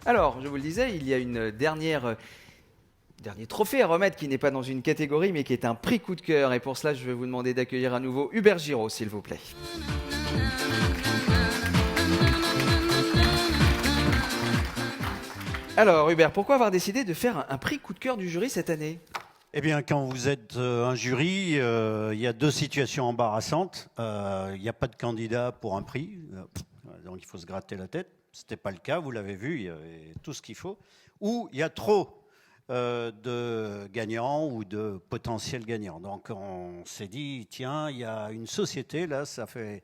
Alors, je vous le disais, il y a une dernier trophée à remettre qui n'est pas dans une catégorie, mais qui est un prix coup de cœur. Et pour cela, je vais vous demander d'accueillir à nouveau Hubert Giraud, s'il vous plaît. Alors, Hubert, pourquoi avoir décidé de faire un prix coup de cœur du jury cette année ? Eh bien, quand vous êtes un jury, il y a deux situations embarrassantes. Il n'y a pas de candidat pour un prix, donc il faut se gratter la tête. Ce n'était pas le cas, vous l'avez vu, il y avait tout ce qu'il faut. Ou il y a trop de gagnants ou de potentiels gagnants. Donc on s'est dit, tiens, il y a une société, là, ça fait...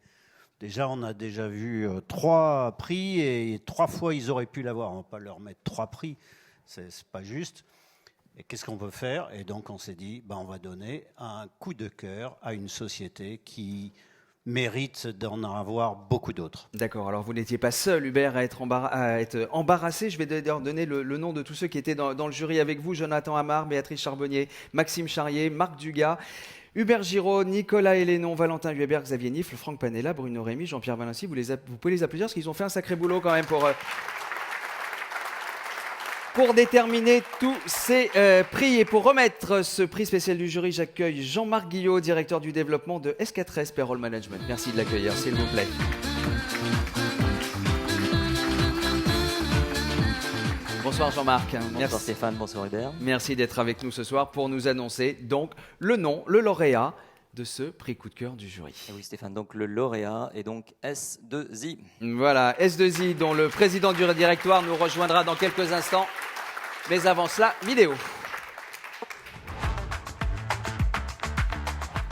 Déjà, on a déjà vu 3 prix et 3 fois ils auraient pu l'avoir. On ne va pas leur mettre 3 prix, c'est pas juste. Et qu'est-ce qu'on peut faire? Et donc on s'est dit, on va donner un coup de cœur à une société qui mérite d'en avoir beaucoup d'autres. D'accord, alors vous n'étiez pas seul, Hubert, à être embarrassé. Je vais d'ailleurs donner le nom de tous ceux qui étaient dans le jury avec vous. Jonathan Amar, Béatrice Charbonnier, Maxime Charrier, Marc Dugas, Hubert Giraud, Nicolas Hélénon, Valentin Huébert, Xavier Nifle, Franck Panella, Bruno Rémy, Jean-Pierre Valency. Vous pouvez les applaudir parce qu'ils ont fait un sacré boulot quand même pour déterminer tous ces prix. Et pour remettre ce prix spécial du jury, j'accueille Jean-Marc Guillot, directeur du développement de S4S Payroll Management. Merci de l'accueillir, s'il vous plaît. Bonsoir Jean-Marc. Bonsoir Stéphane, bonsoir Hubert. Merci d'être avec nous ce soir pour nous annoncer donc le lauréat de ce prix coup de cœur du jury. Et oui Stéphane, donc le lauréat est donc S2I. Voilà, S2I dont le président du directoire nous rejoindra dans quelques instants. Mais avant cela, vidéo.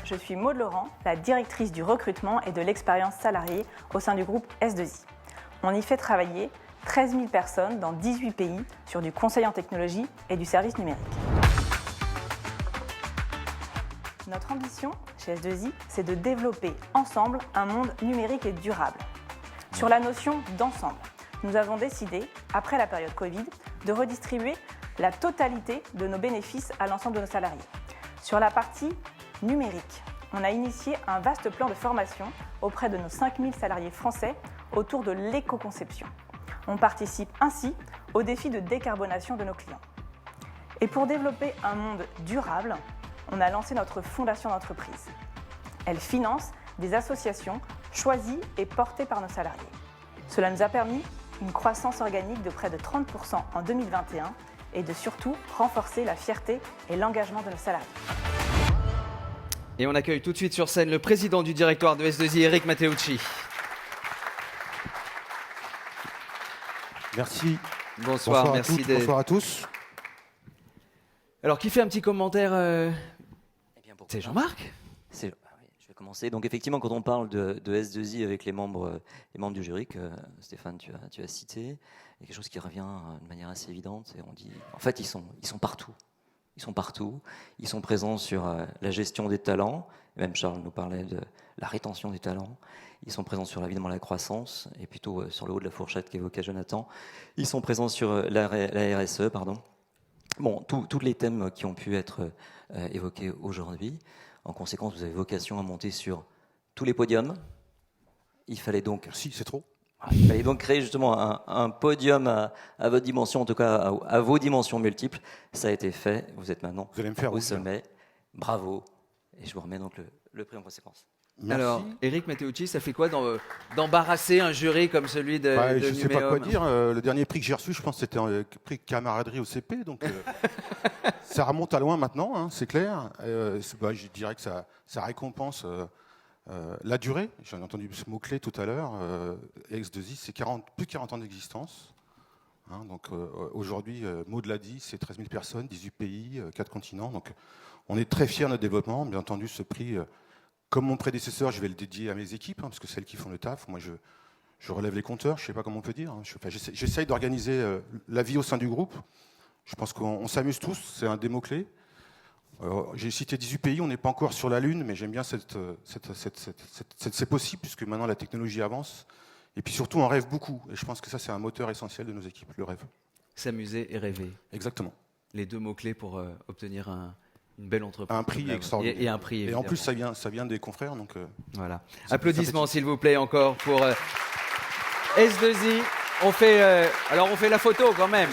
Je suis Maud Laurent, la directrice du recrutement et de l'expérience salariée au sein du groupe S2I. On y fait travailler 13 000 personnes dans 18 pays sur du conseil en technologie et du service numérique. Notre ambition chez S2I, c'est de développer ensemble un monde numérique et durable. Sur la notion d'ensemble, nous avons décidé, après la période Covid, de redistribuer la totalité de nos bénéfices à l'ensemble de nos salariés. Sur la partie numérique, on a initié un vaste plan de formation auprès de nos 5 000 salariés français autour de l'éco-conception. On participe ainsi au défi de décarbonation de nos clients. Et pour développer un monde durable, on a lancé notre fondation d'entreprise. Elle finance des associations choisies et portées par nos salariés. Cela nous a permis une croissance organique de près de 30% en 2021 et de surtout renforcer la fierté et l'engagement de nos salariés. Et on accueille tout de suite sur scène le président du directoire de S2I, Eric Matteucci. Merci. Bonsoir, merci d'être. Bonsoir à tous. Alors, qui fait un petit commentaire C'est Jean-Marc. Je vais commencer. Donc effectivement, quand on parle de S2I avec les membres du jury que Stéphane tu as cité, il y a quelque chose qui revient de manière assez évidente. Et on dit, en fait, ils sont partout. Ils sont partout. Ils sont présents sur la gestion des talents. Et même Charles nous parlait de la rétention des talents. Ils sont présents sur évidemment la croissance et plutôt sur le haut de la fourchette qu'évoquait Jonathan. Ils sont présents sur la RSE, pardon. Bon, tous les thèmes qui ont pu être évoqués aujourd'hui. En conséquence, vous avez vocation à monter sur tous les podiums. Il fallait donc... Si, c'est trop. Il fallait donc créer justement un podium à votre dimension, en tout cas à vos dimensions multiples. Ça a été fait. Vous êtes maintenant au sommet. Bravo. Et je vous remets donc le prix en conséquence. Merci. Alors, Eric Matteucci, ça fait quoi d'embarrasser un jury comme celui de je ne sais pas quoi Numéum dire. Le dernier prix que j'ai reçu, je pense que c'était un prix camaraderie au CP. Donc, ça remonte à loin maintenant, hein, c'est clair. Je dirais que ça récompense la durée. J'en ai entendu ce mot-clé tout à l'heure. S2I, c'est plus de 40 ans d'existence. Hein, donc, aujourd'hui, Maud l'a dit, c'est 13 000 personnes, 18 pays, 4 continents. Donc, on est très fiers de notre développement. Bien entendu, ce prix... Comme mon prédécesseur, je vais le dédier à mes équipes, parce que c'est elles qui font le taf. Moi, je relève les compteurs, je ne sais pas comment on peut dire. J'essaye d'organiser la vie au sein du groupe. Je pense qu'on s'amuse tous, c'est un des mots-clés. J'ai cité 18 pays, on n'est pas encore sur la Lune, mais j'aime bien c'est possible, puisque maintenant la technologie avance. Et puis surtout, on rêve beaucoup. Et je pense que ça, c'est un moteur essentiel de nos équipes, le rêve. S'amuser et rêver. Exactement. Les deux mots-clés pour obtenir une belle entreprise. Un prix extraordinaire. Et un prix, et en plus, ça vient des confrères. Donc, voilà. Applaudissements, s'il vous plaît, encore pour S2I on fait la photo quand même.